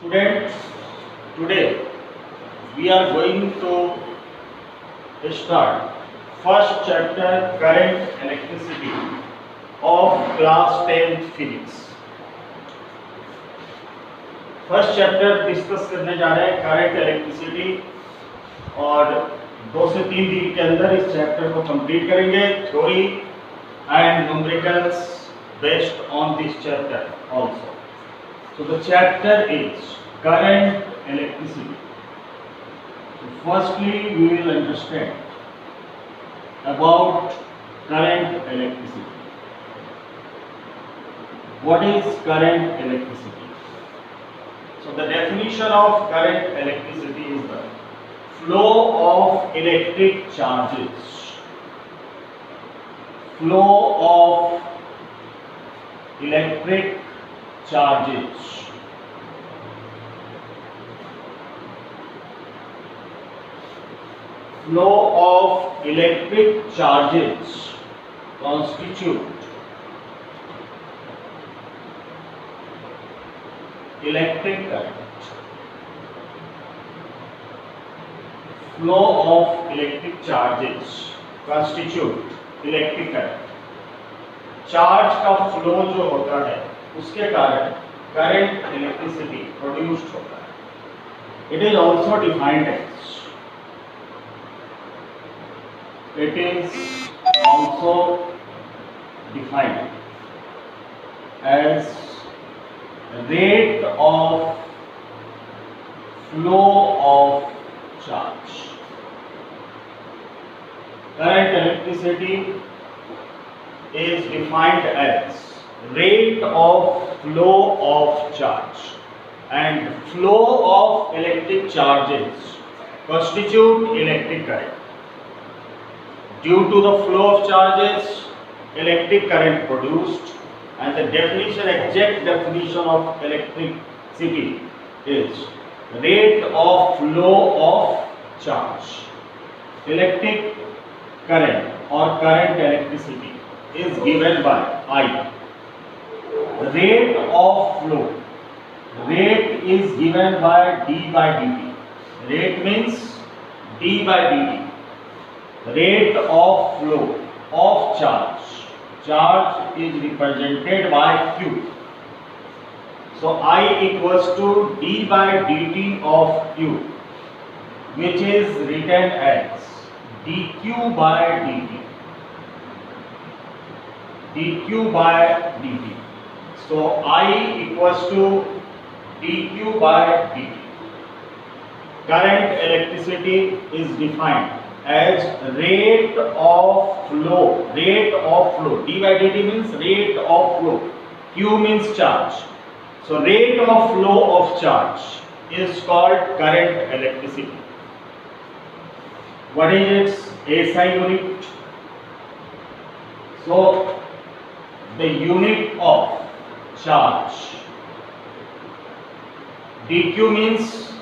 Students, today we are going to start first chapter current electricity of class 10th physics. First chapter discuss करने जा रहे हैं current electricity और 2 से 3 दिन के अंदर इस चैप्टर को कंप्लीट करेंगे. Theory and numericals based on this chapter also. So the chapter is current electricity. So firstly we will understand about current electricity. What is current electricity? So the definition of current electricity is the flow of electric charges. Flow of electric charges. Flow of electric charges constitute electric current. Flow of electric charges constitute electric current. Charge का flow जो होता है उसके कारण current electricity produced होता है. It is also defined as rate of flow of charge. Current electricity is defined as rate of flow of charge, and flow of electric charges constitute electric current. Due to the flow of charges, electric current produced. And the exact definition of electricity is rate of flow of charge. Electric current or current electricity is given by I. Rate of flow. Rate is given by d by dt. Rate means d by dt. Rate of flow of charge. Charge is represented by Q. So I equals to d by dt of Q, which is written as dq by dt. dq by dt. So I equals to dq by dt. Current electricity is defined as rate of flow. Rate of flow. d by dt means rate of flow. Q means charge. So rate of flow of charge is called current electricity. What is its SI unit? So the unit of charge. dq means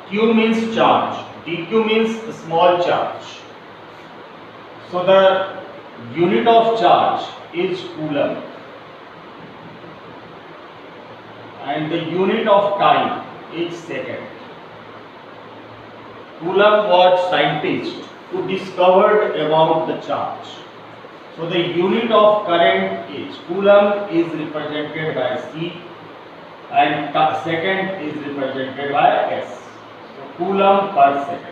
Q means charge. dq means small charge. So the unit of charge is coulomb, and the unit of time is second. Coulomb was scientist who discovered about the charge. So the unit of current is coulomb is represented by C, and second is represented by S. Coulomb per second.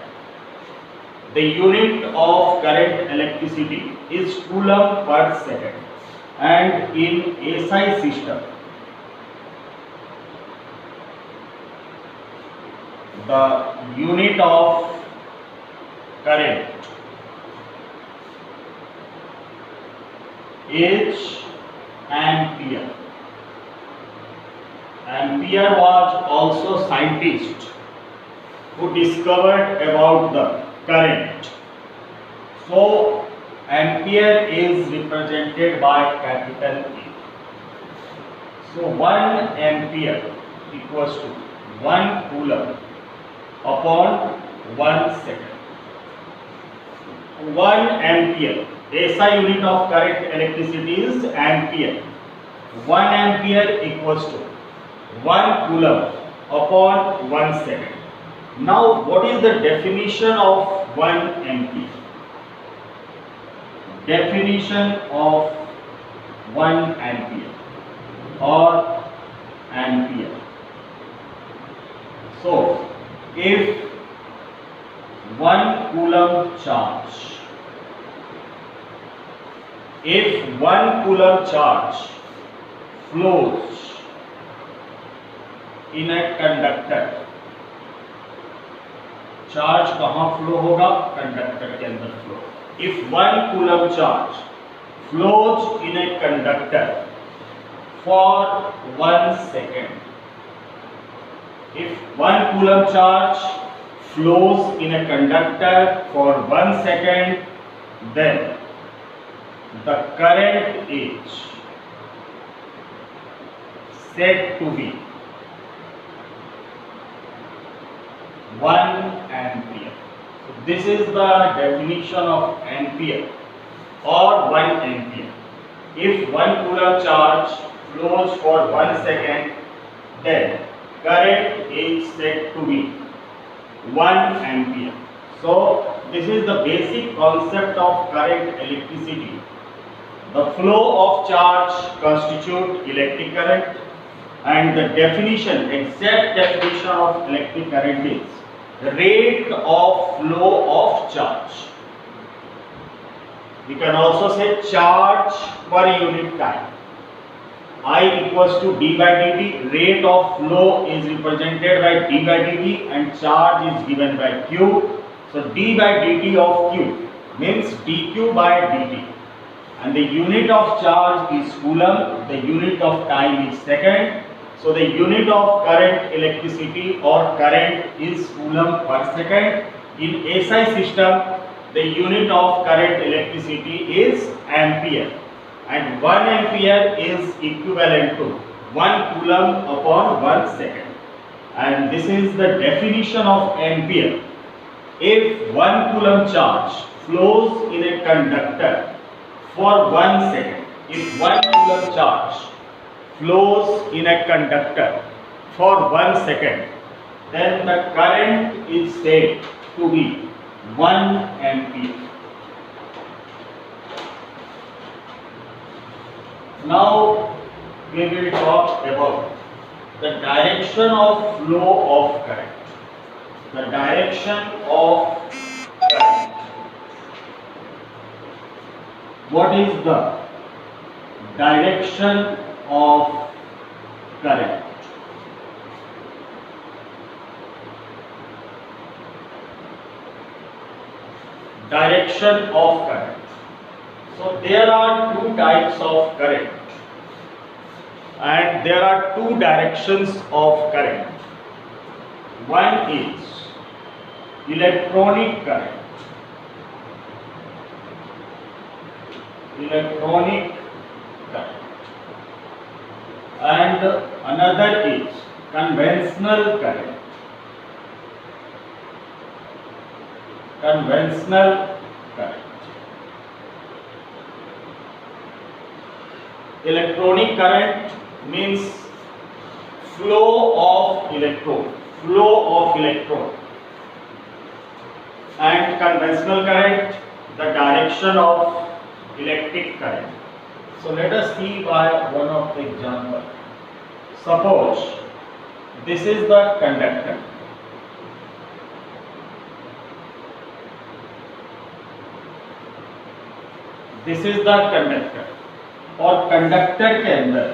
The unit of current electricity is coulomb per second, and in SI system the unit of current is ampere. Ampere was also scientist who discovered about the current. So ampere is represented by capital A. So 1 ampere equals to 1 coulomb upon 1 second. 1 ampere. SI unit of current electricity is ampere. 1 ampere equals to 1 coulomb upon 1 second. Now, what is the definition of 1 ampere? Definition of 1 ampere or ampere. So, if 1 coulomb charge, if 1 coulomb charge flows in a conductor, charge कहाँ flow होगा? Conductor के अंदर flow. If 1 coulomb charge flows in a conductor for 1 second, if 1 coulomb charge flows in a conductor for 1 second, then the current is said to be 1 ampere. So this is the definition of ampere or 1 ampere. If 1 coulomb charge flows for 1 second, then current is said to be 1 ampere. So this is the basic concept of current electricity. The flow of charge constitutes electric current, and the definition, exact definition of electric current is rate of flow of charge. We can also say charge per unit time. I equals to d by dt. Rate of flow is represented by d by dt and charge is given by q. So d by dt of q means dq by dt. And the unit of charge is coulomb, the unit of time is second. So the unit of current electricity or current is coulomb per second. In SI system, the unit of current electricity is ampere, and 1 ampere is equivalent to 1 coulomb upon 1 second. And this is the definition of ampere. If 1 coulomb charge flows in a conductor for 1 second, if 1 coulomb charge flows in a conductor for 1 second, then the current is said to be 1 ampere. Now we will talk about the direction of flow of current. The direction of current. What is the direction of current? Direction of current. So there are two types of current and there are two directions of current. One is electronic current. Electronic current. And another is conventional current. Conventional current. Electronic current means flow of electron, and conventional current, the direction of electric current. So let us see by one of the example. Suppose this is the conductor. This is the conductor और conductor के अंदर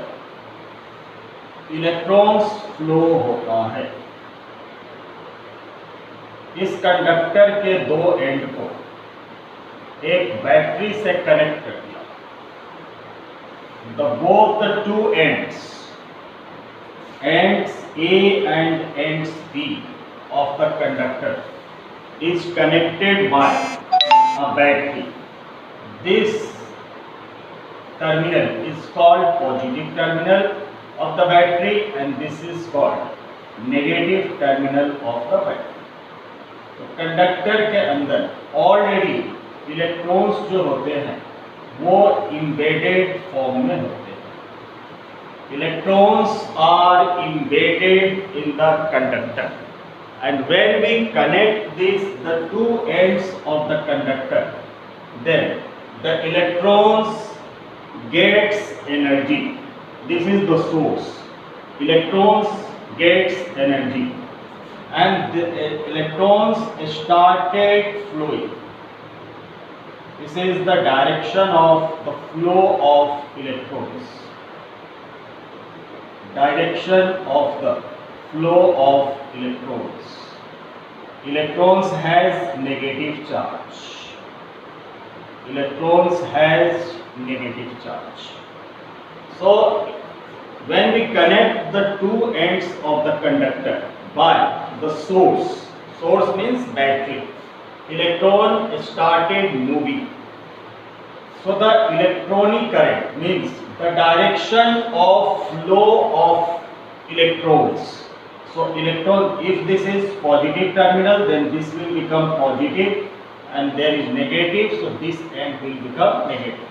electrons flow होता है. इस conductor के दो and को एक बैटरी से कनेक्ट कर दिया. Both the two ends A and ends B of the conductor is connected by a battery. This terminal is called positive terminal of the battery and this is called negative terminal of the battery. तो conductor के अंदर already electrons जो होते हैं वो embedded form में होते हैं. electrons are embedded in the conductor, and when we connect the two ends of the conductor, then the electrons gets energy. This is the source. Electrons gets energy, and the electrons started flowing. This is the direction of the flow of electrons. Direction of the flow of electrons. Electrons has negative charge. Electrons has negative charge. So when we connect the two ends of the conductor by the source means battery, electron started moving. So the electronic current means the direction of flow of electrons. So electron, if this is positive terminal, then this will become positive, and there is negative, so this end will become negative.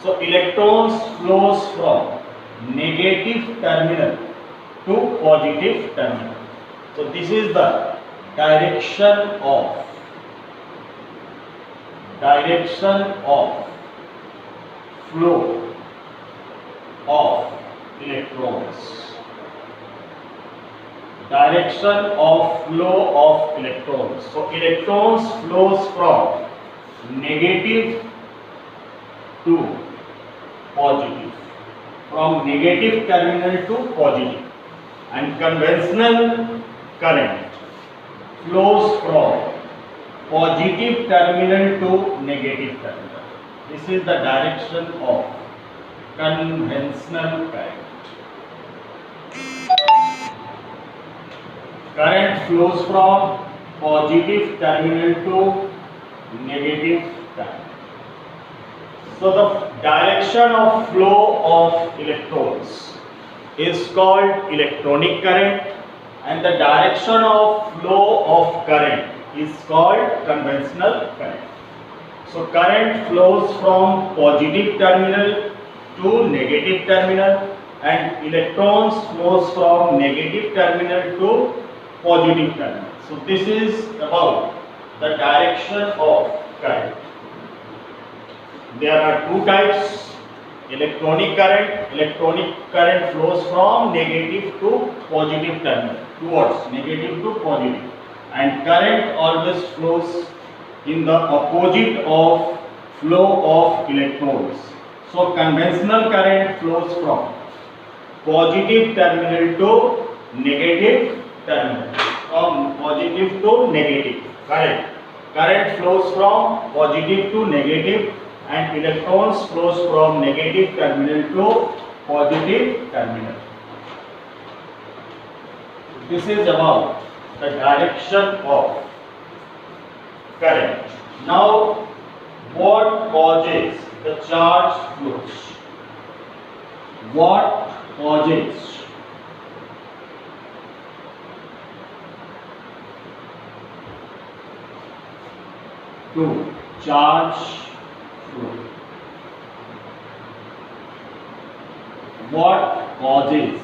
So electrons flows from negative terminal to positive terminal. So this is the direction of flow of electrons. Direction of flow of electrons. So electrons flows from negative to positive, from negative terminal to positive, and conventional current flows from positive terminal to negative terminal. This is the direction of conventional current. Current flows from positive terminal to negative terminal. So the direction of flow of electrons is called electronic current, and the direction of flow of current is called conventional current. So current flows from positive terminal to negative terminal, and electrons flows from negative terminal to positive terminal. So this is about the direction of current. There are two types: electronic current. Electronic current flows from negative to positive terminal, towards negative to positive, and current always flows in the opposite of flow of electrons. So conventional current flows from positive terminal to negative terminal. From positive to negative, current flows from positive to negative, and electrons flows from negative terminal to positive terminal. This is about the direction of current. Now, what causes the charge flows? What causes to charge flow? What causes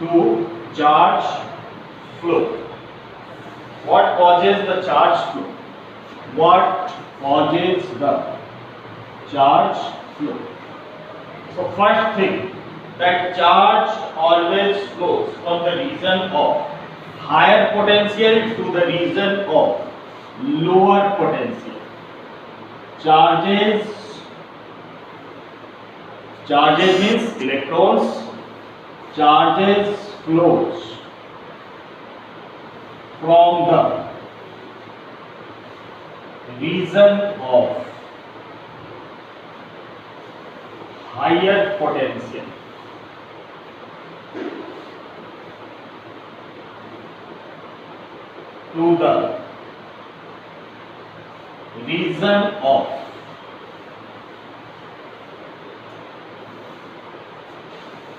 to charge flow? What causes the charge flow? What causes the charge flow? So first thing, that charge always flows from the region of higher potential to the region of lower potential. Charges means electrons. Charges flows from the region of higher potential to the region of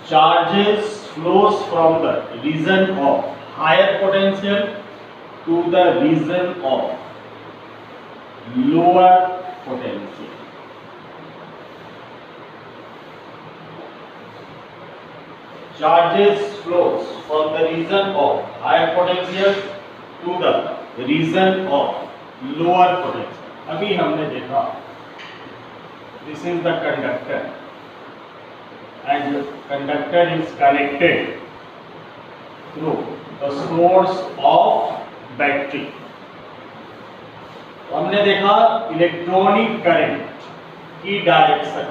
charges flows from the region of higher potential to the region of lower potential. charges flows from the region of higher potential to the region of lower potential. अभी हमने देखा this is the conductor and conductor is connected through the source of battery. तो हमने देखा electronic current की direction.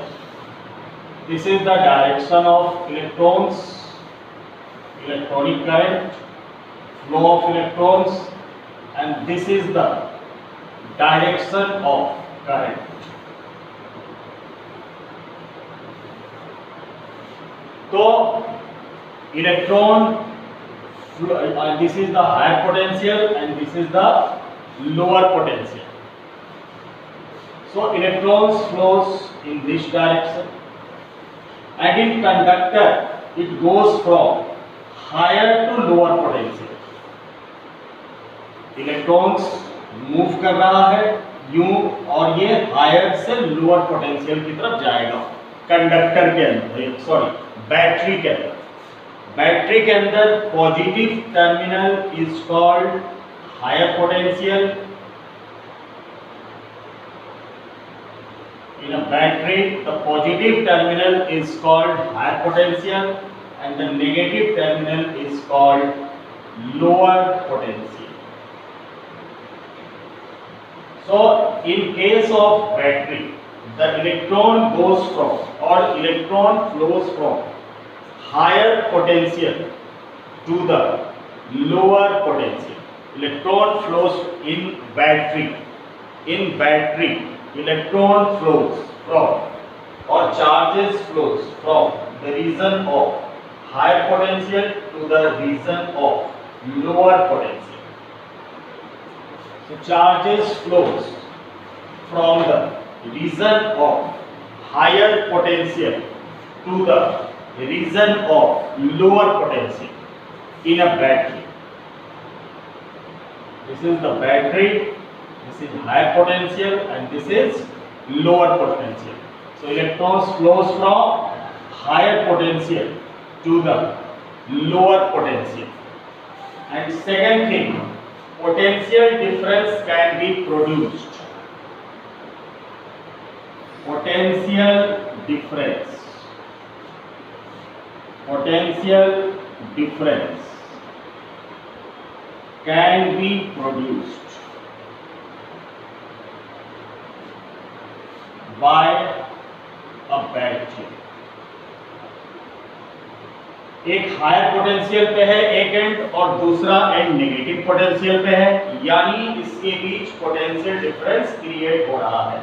This is the direction of electrons, electronic current, flow of electrons, and this is the direction of current. तो electron, this is the higher potential and this is the lower potential. So electrons flows in this direction. And in conductor it goes from higher to lower potential. Electrons move कर रहा है यूं और ये higher से lower potential की तरफ जाएगा कंडक्टर के अंदर, सॉरी बैटरी के अंदर. बैटरी के अंदर positive terminal is called higher potential. In a battery, the positive terminal is called high potential and the negative terminal is called lower potential. So, in case of battery, the electron goes from or electron flows from higher potential to the lower potential. Electron flows in battery. In battery, electron flows from or charges flows from the region of higher potential to the region of lower potential. So charges flows from the region of higher potential to the region of lower potential in a battery. This is the battery. This is high potential and this is lower potential. So electrons flows from higher potential to the lower potential. And second thing, potential difference can be produced. Potential difference. Potential difference can be produced by a battery. एक higher potential पे है एक and और दूसरा and negative potential पे है, यानी इसके बीच पोटेंशियल डिफरेंस क्रिएट हो रहा है.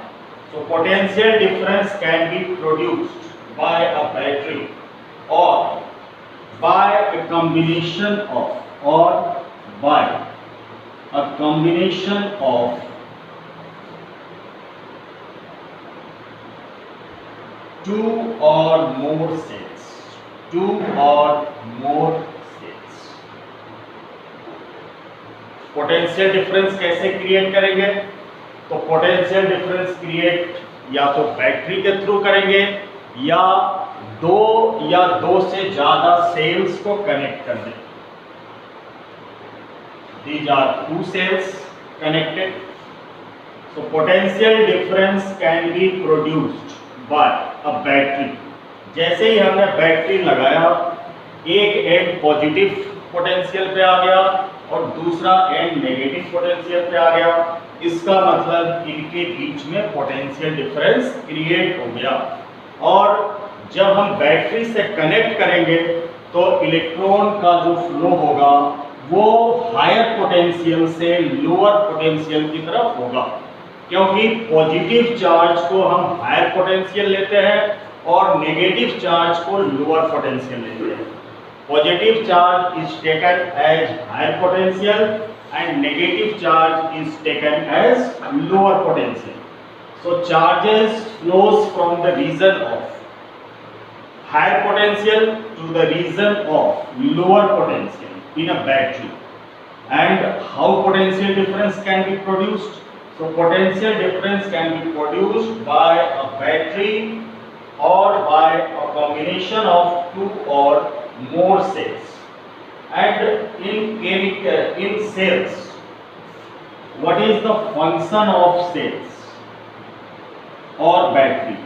So potential difference can be produced by a battery or by a combination of two or more states. Potential difference कैसे क्रिएट करेंगे? तो पोटेंशियल डिफरेंस क्रिएट या तो बैटरी के थ्रू करेंगे या दो से ज्यादा सेल्स को कनेक्ट कर देंगे. These are two cells connected. So potential difference can be produced by a battery. जैसे ही हमने बैटरी लगाया, एक एंड पॉजिटिव पोटेंशियल पे आ गया और दूसरा एंड नेगेटिव पोटेंशियल पे आ गया. इसका मतलब इनके बीच में पोटेंशियल डिफरेंस क्रिएट हो गया. और जब हम बैटरी से कनेक्ट करेंगे तो इलेक्ट्रॉन का जो फ्लो होगा वो हायर पोटेंशियल से लोअर पोटेंशियल की तरफ होगा, क्योंकि पॉजिटिव चार्ज को हम हायर पोटेंशियल लेते हैं और नेगेटिव चार्ज को लोअर पोटेंशियल लेते हैं. Positive charge is taken as higher potential and negative charge is taken as lower potential. So charges flows from the region of higher potential to the region of lower potential in a battery. And how potential difference can be produced? So potential difference can be produced by a battery or by a combination of two or more cells. And in cells, what is the function of cells or battery?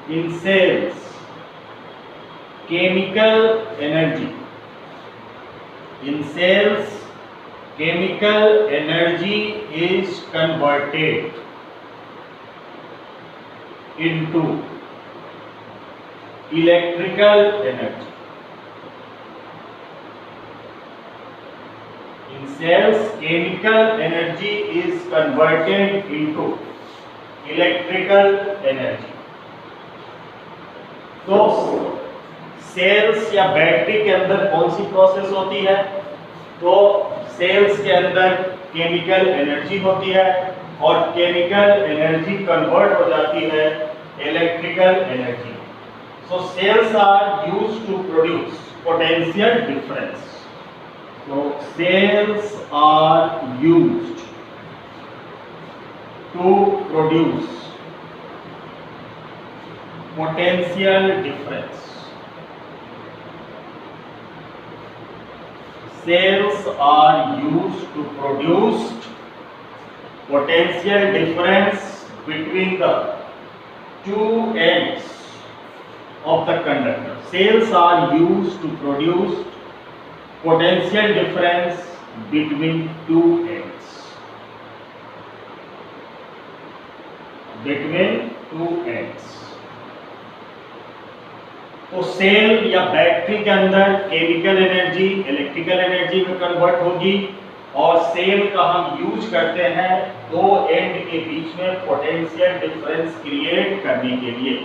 In cells, chemical energy. In cells, chemical energy is converted into electrical energy. In cells, chemical energy is converted into electrical energy. तो sales या battery के अंदर कौन सी process होती है? तो sales के अंदर केमिकल एनर्जी होती है और केमिकल एनर्जी कन्वर्ट हो जाती है electrical energy. So cells are used to produce potential difference. So cells are used to produce potential difference. Cells are used to produce potential difference between the two ends of the conductor. Cells are used to produce potential difference between two ends. Between two ends. तो cell या battery के अंदर chemical energy electrical energy में convert होगी और cell का हम use करते हैं दो एंड के बीच में पोटेंशियल डिफरेंस क्रिएट करने के लिए.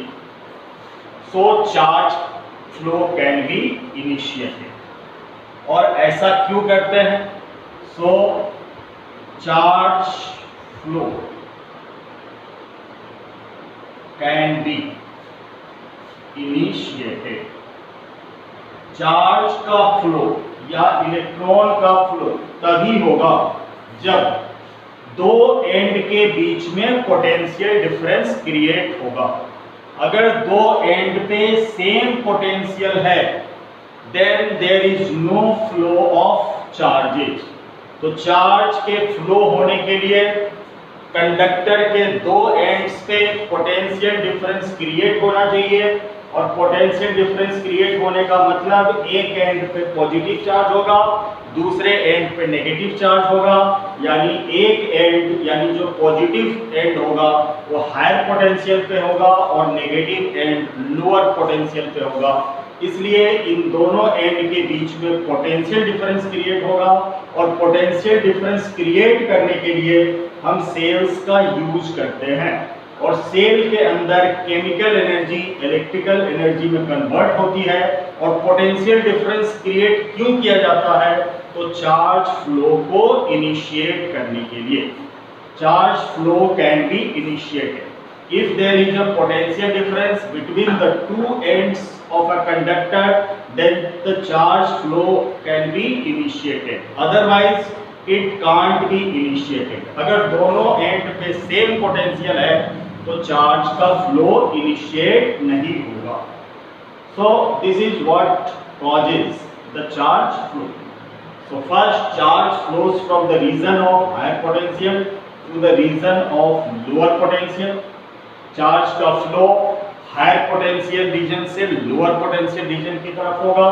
So charge flow can be initiated. और ऐसा क्यों करते हैं? So charge flow can be initiated. Charge का फ्लो या इलेक्ट्रॉन का फ्लो तभी होगा जब दो एंड के बीच में पोटेंशियल डिफरेंस क्रिएट होगा. अगर दो एंड पे सेम पोटेंशियल है then there is no flow of charges. तो चार्ज के फ्लो होने के लिए कंडक्टर के दो एंड्स पे पोटेंशियल डिफरेंस क्रिएट होना चाहिए और पोटेंशियल डिफरेंस क्रिएट होने का मतलब एक एंड पे पॉजिटिव चार्ज होगा दूसरे एंड पे नेगेटिव चार्ज होगा. यानी एक एंड यानी जो पॉजिटिव एंड होगा वो हायर पोटेंशियल पे होगा और नेगेटिव एंड लोअर पोटेंशियल पे होगा. इसलिए इन दोनों एंड के बीच में पोटेंशियल डिफरेंस क्रिएट होगा और पोटेंशियल डिफरेंस क्रिएट करने के लिए हम सेल्स का यूज करते हैं. और सेल के अंदर केमिकल एनर्जी इलेक्ट्रिकल एनर्जी में कन्वर्ट होती है. और पोटेंशियल डिफरेंस क्रिएट क्यों किया जाता है? तो चार्ज फ्लो को इनिशिएट करने के लिए. Charge flow can be initiated if there is a potential difference between the two ends of a conductor, then the charge flow can be initiated. Otherwise it can't be initiated. अगर दोनों and पे same potential है तो charge का flow initiate नहीं होगा. So this is what causes the charge flow. So first charge flows from the region of higher potential to the region of lower potential. Charge का flow higher potential region से lower potential region की तरफ होगा.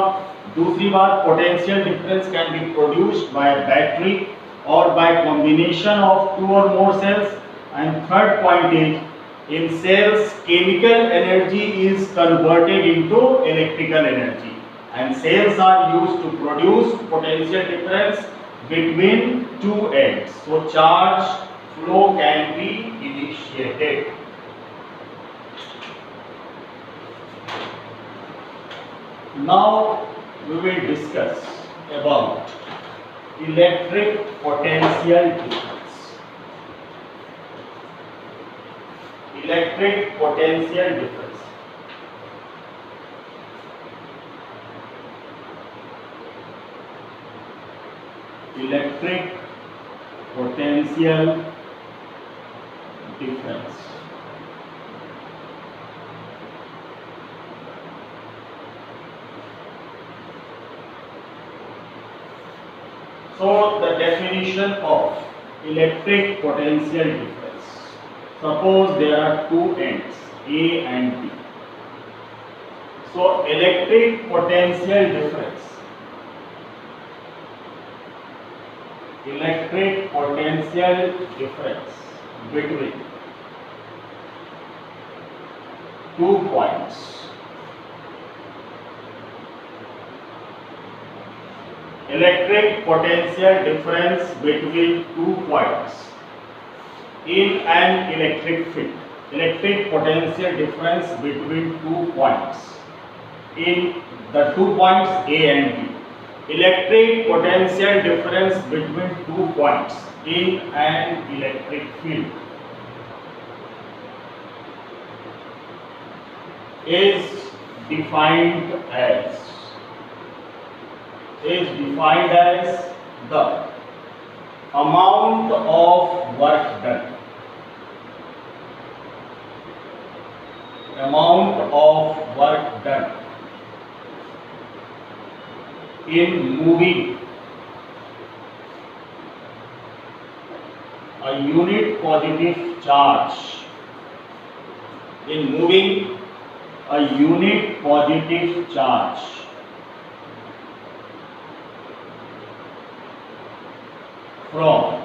दूसरी बात potential difference can be produced by battery or by combination of two or more cells. And third point is in cells chemical energy is converted into electrical energy and cells are used to produce potential difference between two ends. So charge flow can be initiated. Now we will discuss about electric potential difference. Electric potential difference. Electric potential difference. So the definition of electric potential difference. Suppose there are two ends, A and B. So electric potential difference. Electric potential difference between two points. Electric potential difference between two points in an electric field. Electric potential difference between two points in the 2 points A and B. Electric potential difference between 2 points in an electric field is defined as the amount of work done. Amount of work done in moving a unit positive charge. In moving a unit positive charge from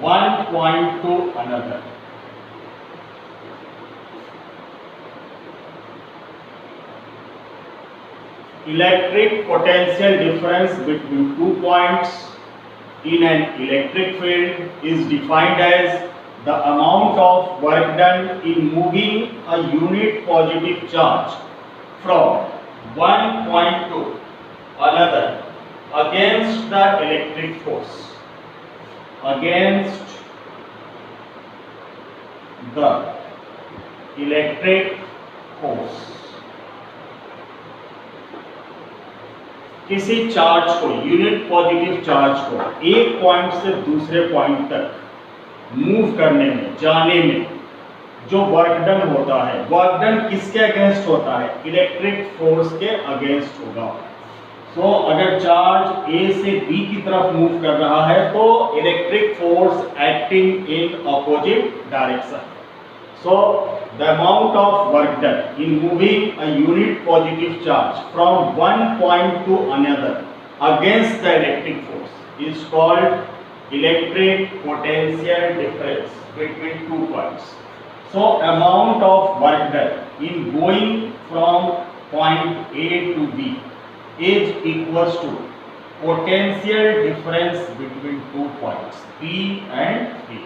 one point to another. Electric potential difference between 2 points in an electric field is defined as the amount of work done in moving a unit positive charge from one point to another against the electric force. Against the electric force. किसी charge को, unit positive charge को एक point से दूसरे point तक move करने में, जाने में जो वर्क डन होता है, वर्क डन किसके अगेंस्ट होता है? इलेक्ट्रिक फोर्स के अगेंस्ट होगा। सो अगर चार्ज ए से बी की तरफ मूव कर रहा है तो electric force acting in opposite direction. So the amount of work done in moving a unit positive charge from one point to another against the electric force is called electric potential difference between 2 points. So amount of work done in going from point A to B is equals to potential difference between 2 points B and A.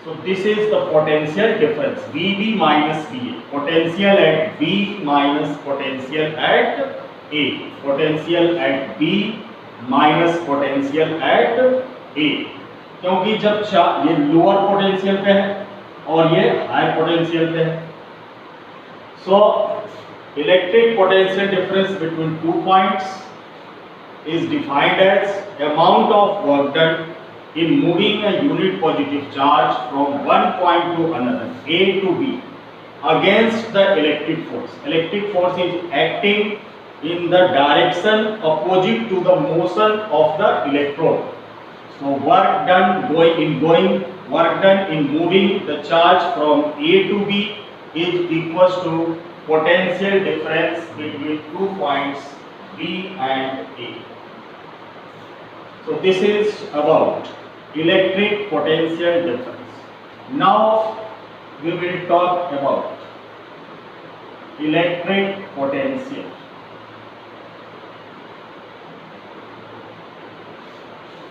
So this is the potential difference, VB minus VA, potential at B minus potential at A, potential at B minus potential at A। क्योंकि जब ये lower potential पे है और ये higher potential पे है, so electric potential difference between 2 points is defined as amount of work done in moving a unit positive charge from one point to another, A to B, against the electric force. Electric force is acting in the direction opposite to the motion of the electron. So work done work done in moving the charge from A to B is equals to potential difference between 2 points B and A. So this is about electric potential difference. Now we will talk about electric potential.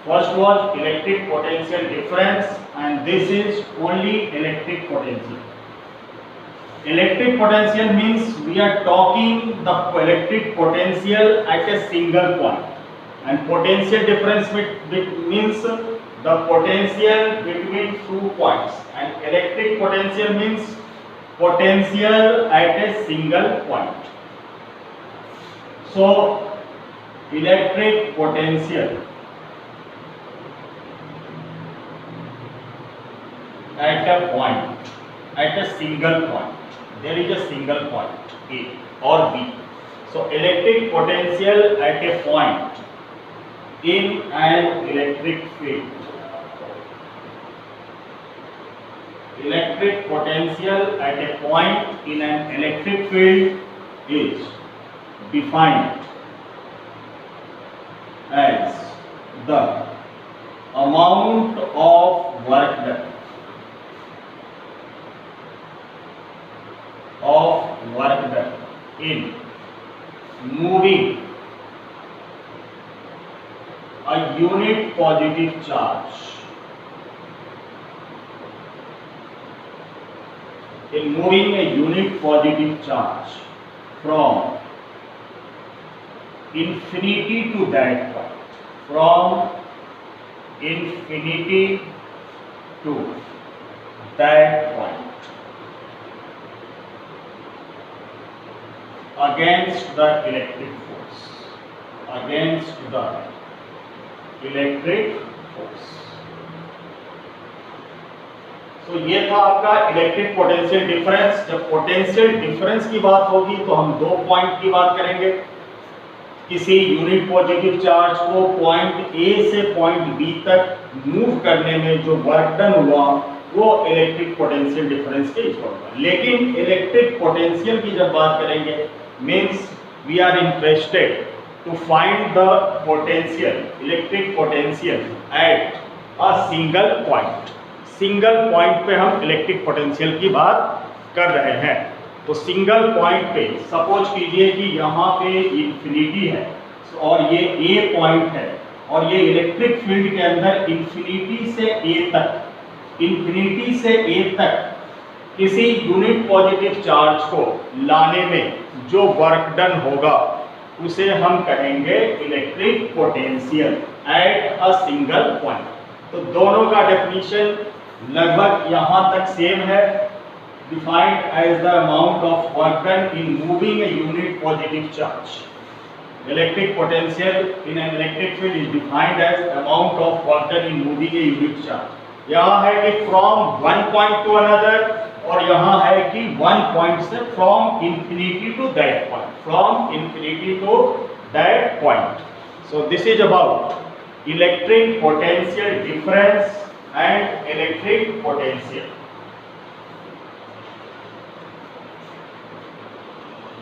First was electric potential difference, and this is only electric potential. Electric potential means we are talking the electric potential at a single point, and potential difference means the potential between 2 points, and electric potential means potential at a single point. So electric potential at a single point, there is a single point A or B. So electric potential at a point in an electric field. Electric potential at a point in an electric field is defined as the amount of work done in moving a unit positive charge from infinity to that point, against the electric force, तो ये था आपका electric potential difference. जब potential difference की बात होगी तो हम दो पॉइंट की बात करेंगे। किसी यूनिट पॉजिटिव चार्ज को पॉइंट ए से पॉइंट बी तक मूव करने में जो वर्क डन हुआ वो इलेक्ट्रिक पोटेंशियल डिफरेंस के इक्वल होगा। लेकिन इलेक्ट्रिक पोटेंशियल की जब बात करेंगे means we are interested to find the potential, electric potential at a single point पे हम इलेक्ट्रिक पोटेंशियल की बात कर रहे हैं। तो सिंगल पॉइंट पे सपोज कीजिए कि यहाँ पे इंफिनिटी है और ये ए पॉइंट है और ये इलेक्ट्रिक फील्ड के अंदर इंफिनिटी से ए तक किसी यूनिट पॉजिटिव चार्ज को लाने में जो वर्क डन होगा उसे हम कहेंगे electric potential at a single point. तो दोनों का डेफिनेशन लगभग यहाँ तक सेम है। Defined as the amount of work done in moving a unit positive charge. Electric potential in an electric field is defined as amount of work done in moving a unit charge. यहाँ है कि from one point to another और यहाँ है कि one point से from infinity to that point. So this is about electric potential difference and electric potential.